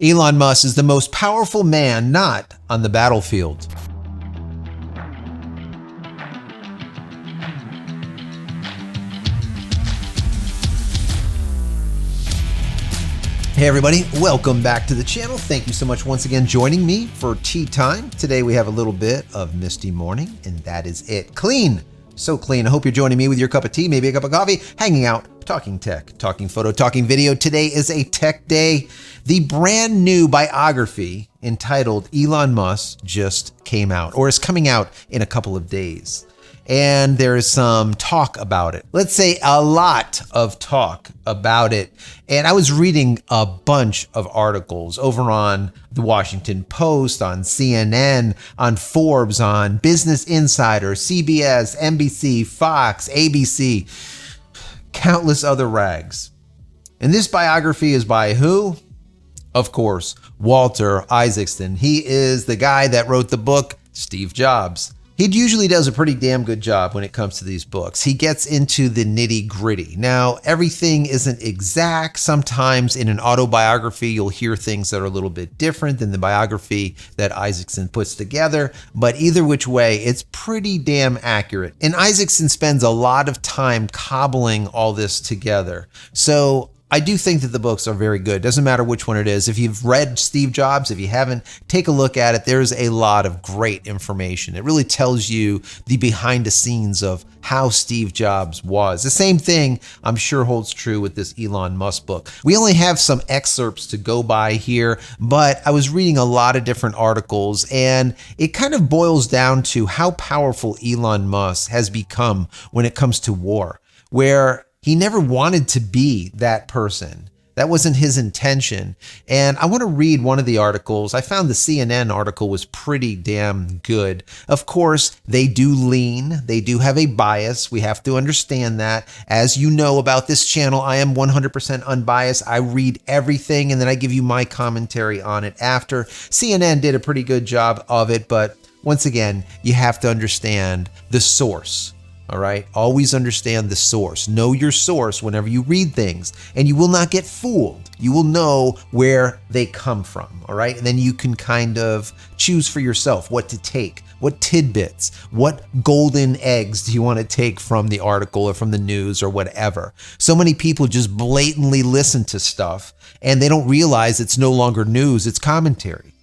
Elon Musk is the most powerful man not on the battlefield. Hey everybody, welcome back to the channel. Thank you so much once again joining me for tea time. Today we have a little bit of misty morning, and that is it. Clean, so clean. I hope you're joining me with your cup of tea, maybe a cup of coffee, hanging out, talking tech, talking photo, talking video. Today is a tech day. The brand new biography entitled Elon Musk just came out, or is coming out in a couple of days. And there's some talk about it. Let's say a lot of talk about it. And I was reading a bunch of articles over on the Washington Post, on CNN, on Forbes, on Business Insider, CBS, NBC, Fox, ABC, countless other rags. And this biography is by who? Of course, Walter Isaacson. He is the guy that wrote the book, Steve Jobs. He usually does a pretty damn good job when it comes to these books. He gets into the nitty gritty. Now, everything isn't exact. Sometimes in an autobiography, you'll hear things that are a little bit different than the biography that Isaacson puts together. But either which way, it's pretty damn accurate. And Isaacson spends a lot of time cobbling all this together. So I do think that the books are very good. Doesn't matter which one it is. If you've read Steve Jobs, if you haven't, take a look at it. There's a lot of great information. It really tells you the behind the scenes of how Steve Jobs was. The same thing I'm sure holds true with this Elon Musk book. We only have some excerpts to go by here, but I was reading a lot of different articles, and it kind of boils down to how powerful Elon Musk has become when it comes to war, where he never wanted to be that person. That wasn't his intention. And I want to read one of the articles. I found the CNN article was pretty damn good. Of course, they do lean. They do have a bias. We have to understand that. As you know about this channel, I am 100% unbiased. I read everything and then I give you my commentary on it after. CNN did a pretty good job of it, but once again, you have to understand the source. All right. Always understand the source. Know your source whenever you read things, and you will not get fooled. You will know where they come from. All right. And then you can kind of choose for yourself what to take, what tidbits, what golden eggs do you want to take from the article or from the news or whatever. So many people just blatantly listen to stuff and they don't realize it's no longer news. It's commentary,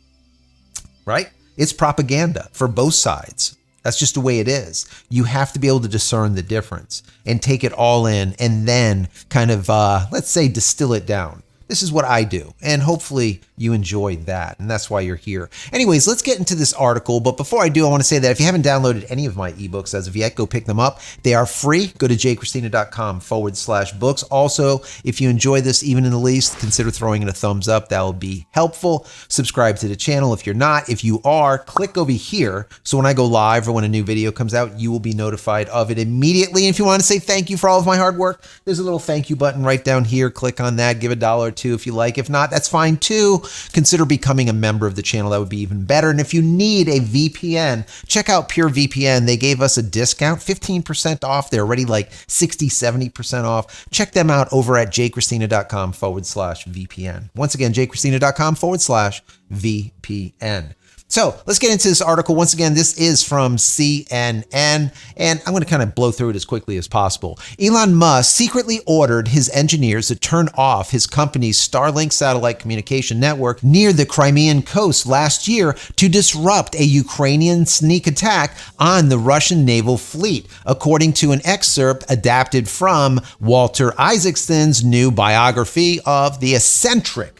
right? It's propaganda for both sides. That's just the way it is. You have to be able to discern the difference and take it all in and then kind of, let's say, distill it down. This is what I do, and hopefully you enjoyed that, and that's why you're here. Anyways, let's get into this article, but before I do, I want to say that if you haven't downloaded any of my ebooks as of yet, go pick them up. They are free. Go to JCristina.com/books. Also, if you enjoy this even in the least, consider throwing it a thumbs up. That will be helpful. Subscribe to the channel if you're not. If you are, click over here, so when I go live or when a new video comes out, you will be notified of it immediately. And if you want to say thank you for all of my hard work, there's a little thank you button right down here. Click on that, give $1 or $2 if you like. If not, that's fine too. Consider becoming a member of the channel. That would be even better. And if you need a VPN, check out Pure VPN. They gave us a discount, 15% off. They're already like 60, 70% off. Check them out over at JCristina.com/VPN. Once again, JCristina.com/VPN. So let's get into this article. Once again, this is from CNN, and I'm going to kind of blow through it as quickly as possible. Elon Musk secretly ordered his engineers to turn off his company's Starlink satellite communication network near the Crimean coast last year to disrupt a Ukrainian sneak attack on the Russian naval fleet, according to an excerpt adapted from Walter Isaacson's new biography of the eccentric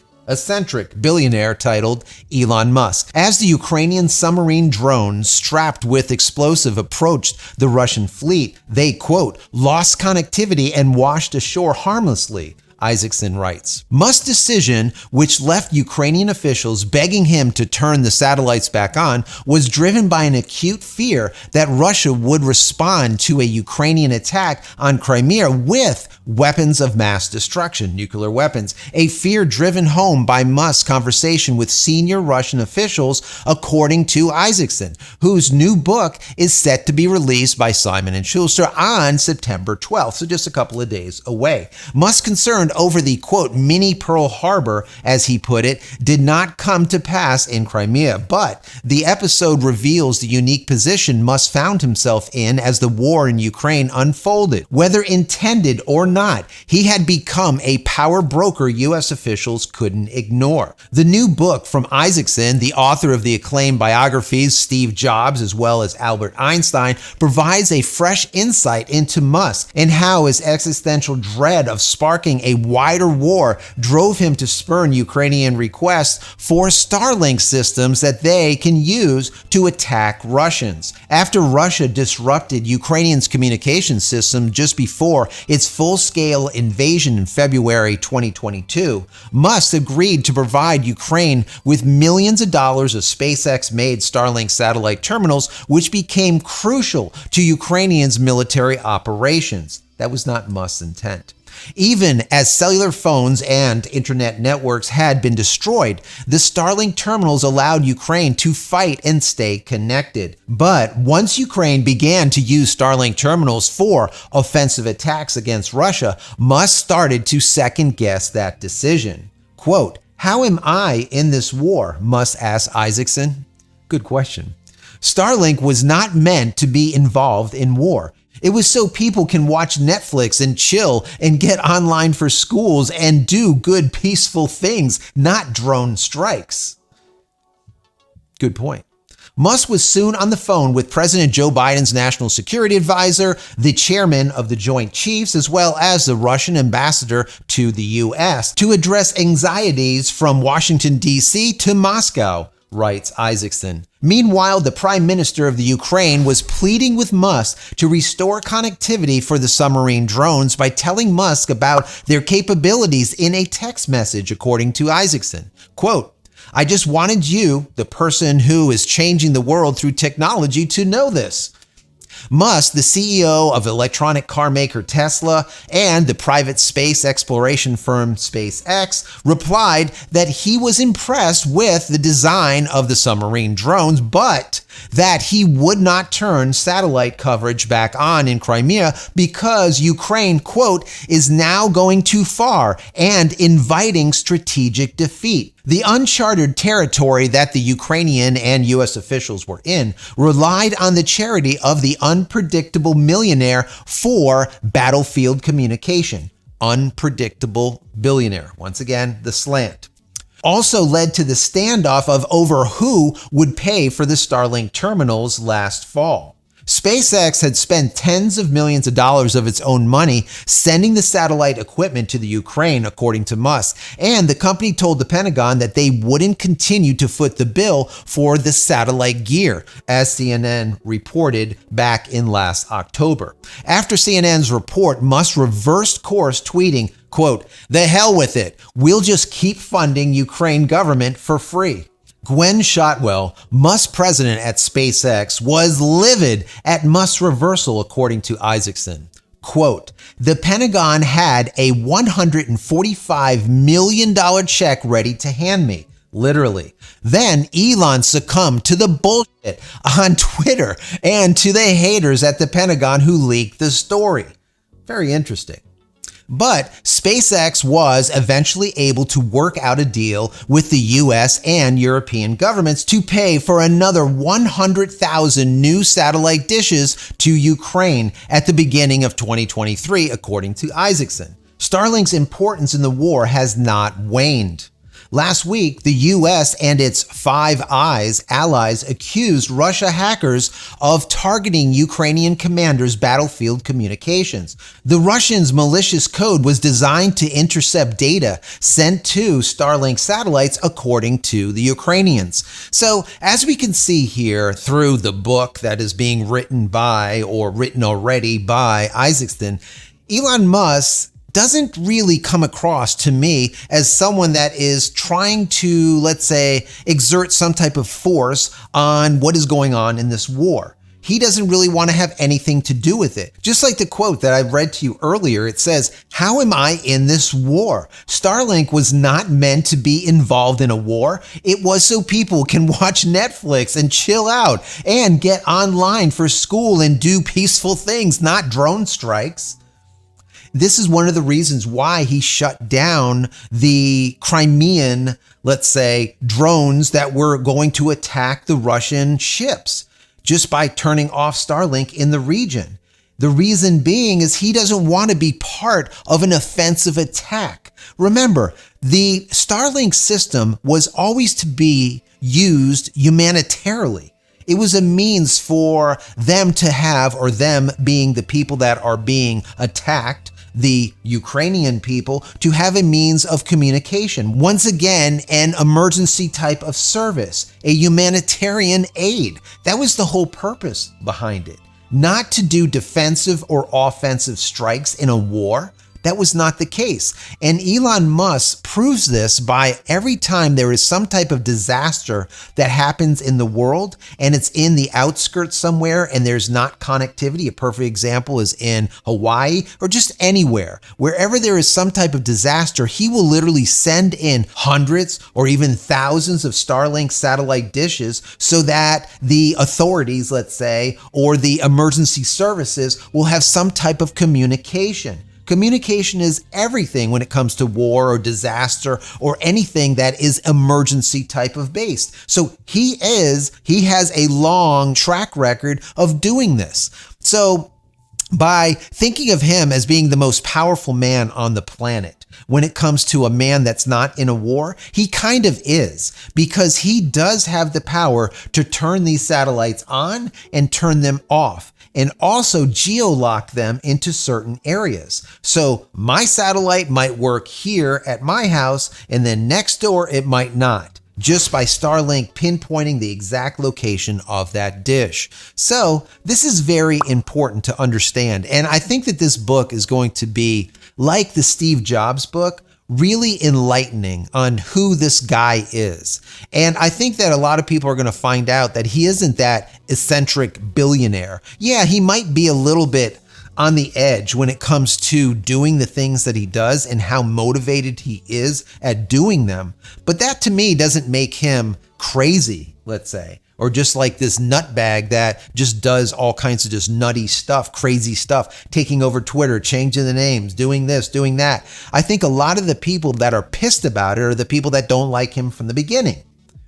billionaire titled Elon Musk. As the Ukrainian submarine drones strapped with explosive approached the Russian fleet, they, quote, lost connectivity and washed ashore harmlessly, Isaacson writes. Musk's decision, which left Ukrainian officials begging him to turn the satellites back on, was driven by an acute fear that Russia would respond to a Ukrainian attack on Crimea with weapons of mass destruction, nuclear weapons, a fear driven home by Musk's conversation with senior Russian officials, according to Isaacson, whose new book is set to be released by Simon & Schuster on September 12th, so just a couple of days away. Musk's concern over the, quote, mini Pearl Harbor, as he put it, did not come to pass in Crimea. But the episode reveals the unique position Musk found himself in as the war in Ukraine unfolded. Whether intended or not, he had become a power broker U.S. officials couldn't ignore. The new book from Isaacson, the author of the acclaimed biographies Steve Jobs as well as Albert Einstein, provides a fresh insight into Musk and how his existential dread of sparking a wider war drove him to spurn Ukrainian requests for Starlink systems that they can use to attack Russians. After Russia disrupted Ukrainians' communication system just before its full-scale invasion in February 2022, Musk agreed to provide Ukraine with millions of dollars of SpaceX-made Starlink satellite terminals, which became crucial to Ukrainians' military operations. That was not Musk's intent. Even as cellular phones and internet networks had been destroyed, the Starlink terminals allowed Ukraine to fight and stay connected. But once Ukraine began to use Starlink terminals for offensive attacks against Russia, Musk started to second-guess that decision. Quote, "How am I in this war?" Musk asked Isaacson. Good question. Starlink was not meant to be involved in war. It was so people can watch Netflix and chill and get online for schools and do good, peaceful things, not drone strikes. Good point. Musk was soon on the phone with President Joe Biden's national security advisor, the chairman of the Joint Chiefs, as well as the Russian ambassador to the U.S. to address anxieties from Washington, D.C. to Moscow, writes Isaacson. Meanwhile, the Prime Minister of the Ukraine was pleading with Musk to restore connectivity for the submarine drones by telling Musk about their capabilities in a text message, according to Isaacson. Quote, "I just wanted you, the person who is changing the world through technology, to know this." Musk, the CEO of electronic car maker Tesla and the private space exploration firm SpaceX, replied that he was impressed with the design of the submarine drones, but that he would not turn satellite coverage back on in Crimea because Ukraine, quote, "is now going too far and inviting strategic defeat." The uncharted territory that the Ukrainian and U.S. officials were in relied on the charity of the unpredictable millionaire for battlefield communication. Unpredictable billionaire. Once again, the slant. Also led to the standoff of over who would pay for the Starlink terminals last fall. SpaceX had spent tens of millions of dollars of its own money sending the satellite equipment to the Ukraine, according to Musk, and the company told the Pentagon that they wouldn't continue to foot the bill for the satellite gear, as CNN reported back in last October. After CNN's report, Musk reversed course, tweeting, quote, "The hell with it. We'll just keep funding Ukraine government for free." Gwen Shotwell, Musk's president at SpaceX, was livid at Musk's reversal, according to Isaacson. Quote, "The Pentagon had a $145 million check ready to hand me." Literally. Then Elon succumbed to the bullshit on Twitter and to the haters at the Pentagon who leaked the story. Very interesting. But SpaceX was eventually able to work out a deal with the US and European governments to pay for another 100,000 new satellite dishes to Ukraine at the beginning of 2023, according to Isaacson. Starlink's importance in the war has not waned. Last week, the U.S. and its Five Eyes allies accused Russia hackers of targeting Ukrainian commanders' battlefield communications. The Russians' malicious code was designed to intercept data sent to Starlink satellites, according to the Ukrainians. So, as we can see here through the book that is being written by, or written already by, Isaacson, Elon Musk doesn't really come across to me as someone that is trying to, let's say, exert some type of force on what is going on in this war. He doesn't really want to have anything to do with it. Just like the quote that I read to you earlier, it says, "How am I in this war?" Starlink was not meant to be involved in a war. It was so people can watch Netflix and chill out and get online for school and do peaceful things, not drone strikes. This is one of the reasons why he shut down the Crimean, let's say, drones that were going to attack the Russian ships just by turning off Starlink in the region. The reason being is he doesn't want to be part of an offensive attack. Remember, the Starlink system was always to be used humanitarily. It was a means for them to have, or them being the people that are being attacked, the Ukrainian people, to have a means of communication. Once again, an emergency type of service, a humanitarian aid. That was the whole purpose behind it. Not to do defensive or offensive strikes in a war. That was not the case. And Elon Musk proves this by every time there is some type of disaster that happens in the world and it's in the outskirts somewhere and there's not connectivity. A perfect example is in Hawaii or just anywhere. Wherever there is some type of disaster, he will literally send in hundreds or even thousands of Starlink satellite dishes so that the authorities, let's say, or the emergency services will have some type of communication. Communication is everything when it comes to war or disaster or anything that is emergency type of based. So he has a long track record of doing this. So by thinking of him as being the most powerful man on the planet, when it comes to a man that's not in a war, he kind of is, because he does have the power to turn these satellites on and turn them off, and also geolock them into certain areas. So my satellite might work here at my house, and then next door it might not, just by Starlink pinpointing the exact location of that dish. So this is very important to understand. And I think that this book is going to be, like the Steve Jobs book, really enlightening on who this guy is. And I think that a lot of people are going to find out that he isn't that eccentric billionaire. Yeah, he might be a little bit on the edge when it comes to doing the things that he does and how motivated he is at doing them. But that to me doesn't make him crazy, let's say, or just like this nutbag that just does all kinds of just nutty stuff, crazy stuff, taking over Twitter, changing the names, doing this, doing that. I think a lot of the people that are pissed about it are the people that don't like him from the beginning,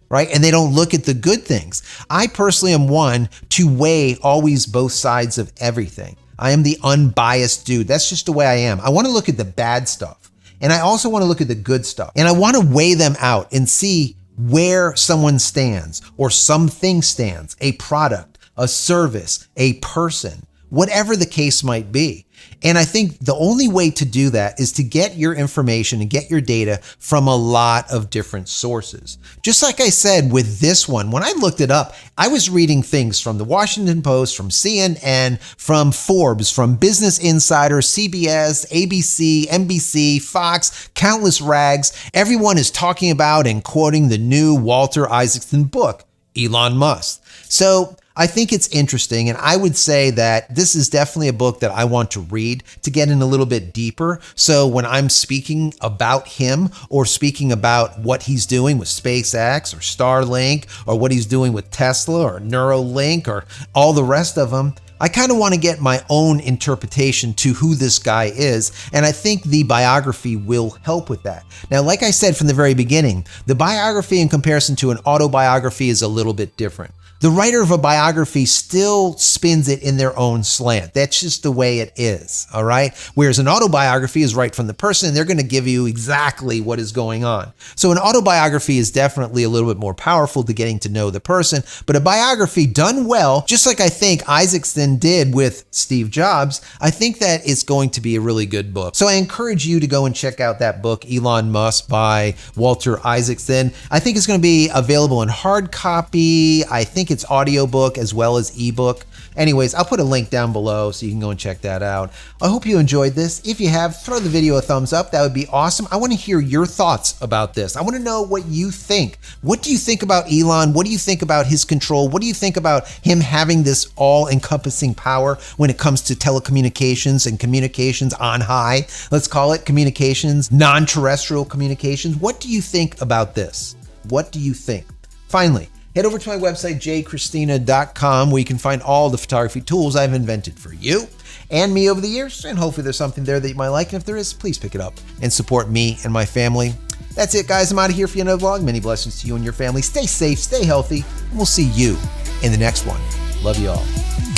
right? And they don't look at the good things. I personally am one to weigh always both sides of everything. I am the unbiased dude. That's just the way I am. I want to look at the bad stuff, and I also want to look at the good stuff, and I want to weigh them out and see where someone stands or something stands, a product, a service, a person, whatever the case might be. And I think the only way to do that is to get your information and get your data from a lot of different sources. Just like I said with this one, when I looked it up, I was reading things from the Washington Post, from CNN, from Forbes, from Business Insider, CBS, ABC, NBC, Fox, countless rags. Everyone is talking about and quoting the new Walter Isaacson book, Elon Musk. So I think it's interesting, and I would say that this is definitely a book that I want to read to get in a little bit deeper. So when I'm speaking about him or speaking about what he's doing with SpaceX or Starlink or what he's doing with Tesla or Neuralink or all the rest of them, I kind of want to get my own interpretation to who this guy is, and I think the biography will help with that. Now, like I said from the very beginning, the biography in comparison to an autobiography is a little bit different. The writer of a biography still spins it in their own slant. That's just the way it is, all right? Whereas an autobiography is right from the person, and they're going to give you exactly what is going on. So an autobiography is definitely a little bit more powerful to getting to know the person, but a biography done well, just like I think Isaacson did with Steve Jobs, I think that it's going to be a really good book. So I encourage you to go and check out that book, Elon Musk by Walter Isaacson. I think it's going to be available in hard copy. I think it's audiobook as well as ebook. Anyways, I'll put a link down below so you can go and check that out. I hope you enjoyed this. If you have, throw the video a thumbs up. That would be awesome. I want to hear your thoughts about this. I want to know what you think. What do you think about Elon? What do you think about his control? What do you think about him having this all-encompassing power when it comes to telecommunications and communications on high? Let's call it communications, non-terrestrial communications. What do you think about this? What do you think? Finally, Head over to my website, JCristina.com, where you can find all the photography tools I've invented for you and me over the years, and hopefully there's something there that you might like, and if there is, please pick it up and support me and my family. That's it, guys. I'm out of here for another vlog. Many blessings to you and your family. Stay safe, stay healthy, and we'll see you in the next one. Love you all.